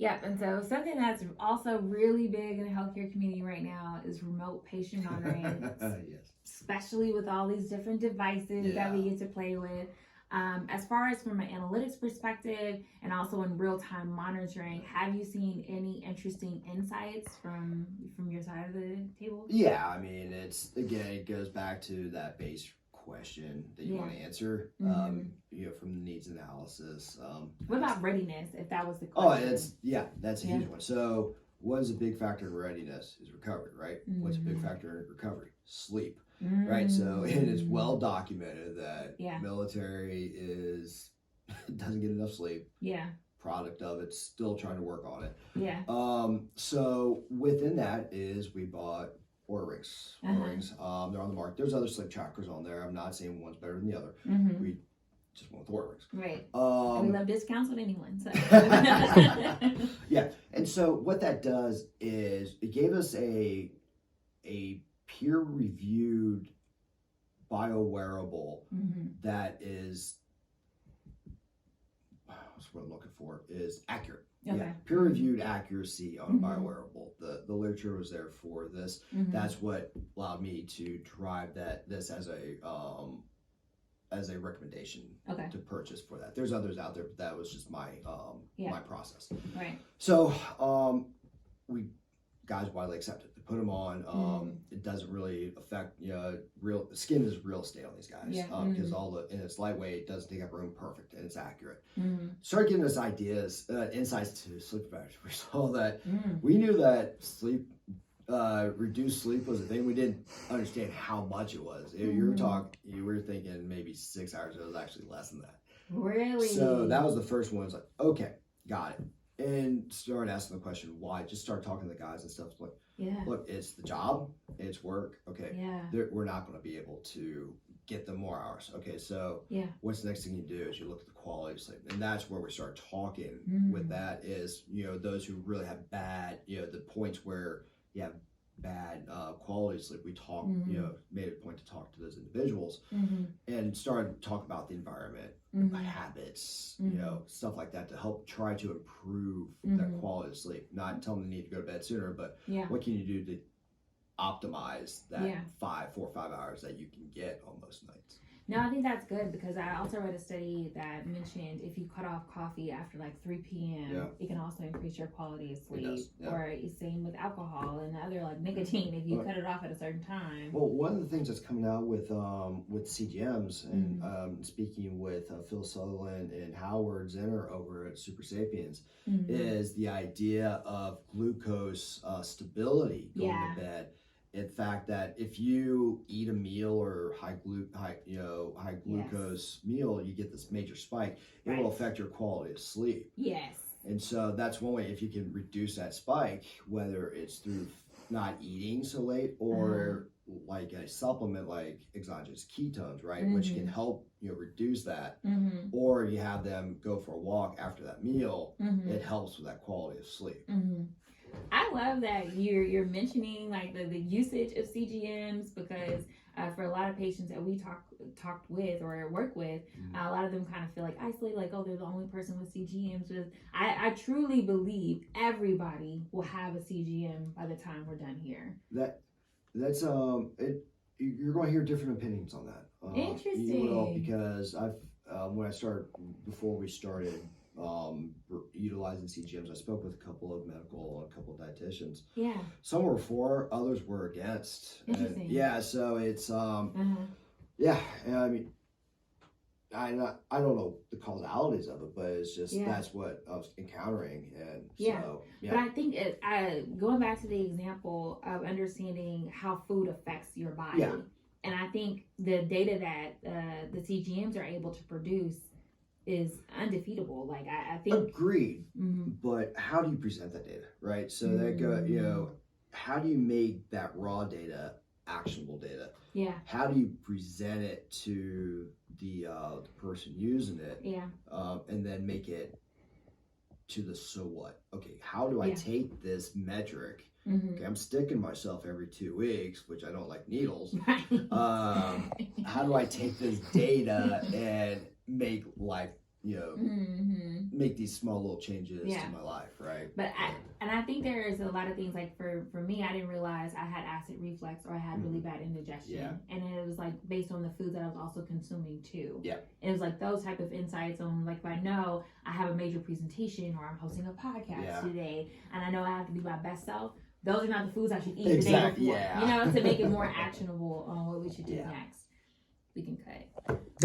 Yep, and so something that's also really big in the healthcare community right now is remote patient monitoring, Yes. especially with all these different devices that we get to play with. As far as from an analytics perspective and also in real-time monitoring, have you seen any interesting insights from your side of the table? Yeah, I mean, it goes back to that base question that you want to answer, from the needs analysis. What about readiness, if that was the question? That's a huge one. So what is a big factor in readiness is recovery, right? What's a big factor in recovery? Sleep, right? So it is well documented that military doesn't get enough sleep. Yeah. Product of it, still trying to work on it. Yeah. So within that is we bought Oura Rings. Oura Rings. They're on the market. There's other sleep trackers on there. I'm not saying one's better than the other. We just went with Oura Rings. Right. And we love discounts with anyone. So. Yeah. And so what that does is it gave us a peer-reviewed bio-wearable that is, what's what I'm looking for, is accurate. Okay. Yeah, peer-reviewed accuracy on a bio-wearable. The literature was there for this. That's what allowed me to drive this as a recommendation to purchase for that. There's others out there, but that was just my my process. Right. So we guys widely accepted. They put them on. It doesn't really affect real skin is real estate on these guys because and it's lightweight, it doesn't take up room, perfect, and it's accurate. Started giving us ideas, insights to sleep providers. We saw that we knew that reduced sleep was a thing. We didn't understand how much it was. You were thinking maybe 6 hours. It was actually less than that. Really? So that was the first one. It's like, okay, got it. And started asking the question why. Just start talking to the guys and stuff. Like, look, it's the job, it's work. Okay, we're not going to be able to get them more hours. Okay, so what's the next thing you do is you look at the quality of sleep, and that's where we start talking with that. Is those who really have bad, the points where you have bad quality of sleep. We talk, made it a point to talk to those individuals and started to talk about the environment, habits, stuff like that to help try to improve that quality of sleep. Not tell them they need to go to bed sooner, but what can you do to optimize that 4 or 5 hours that you can get on most nights? No, I think that's good because I also read a study that mentioned if you cut off coffee after like 3 p.m., it can also increase your quality of sleep. Or same with alcohol and other like nicotine if you cut it off at a certain time. Well, one of the things that's coming out with CGMs and speaking with Phil Sutherland and Howard Zinner over at Super Sapiens is the idea of glucose stability going to bed. In fact, that if you eat a meal or high glucose meal, you get this major spike. It will affect your quality of sleep. Yes. And so that's one way. If you can reduce that spike, whether it's through not eating so late or like a supplement like exogenous ketones, right, which can help reduce that, or you have them go for a walk after that meal, it helps with that quality of sleep. I love that you're mentioning like the usage of CGMs because for a lot of patients that we talked with or work with, a lot of them kind of feel like isolated, like, oh, they're the only person with CGMs. I truly believe everybody will have a CGM by the time we're done here. That's you're going to hear different opinions on that. Interesting. You will, because before we started utilizing CGMs, I spoke with a couple of medical and a couple of dietitians. Yeah. Some were for, others were against. Interesting. And so it's yeah. And I mean, I don't know the causalities of it, but it's just that's what I was encountering, and so But I think going back to the example of understanding how food affects your body, and I think the data that the CGMs are able to produce is undefeatable. Like I think agreed. But how do you present that data, right? So that how do you make that raw data actionable data? Yeah. How do you present it to the person using it? Yeah. And then make it to the so what? Okay, how do I take this metric? Okay, I'm sticking myself every 2 weeks, which I don't like needles. How do I take this data and make life, make make these small little changes to my life, right? But I think there's a lot of things, like for me, I didn't realize I had acid reflux or I had really bad indigestion, and it was like based on the foods that I was also consuming too. It was like those type of insights on, like, if I know I have a major presentation or I'm hosting a podcast today and I know I have to be my best self, those are not the foods I should eat the day before, you know, to make it more actionable on what we should do next. We can cut.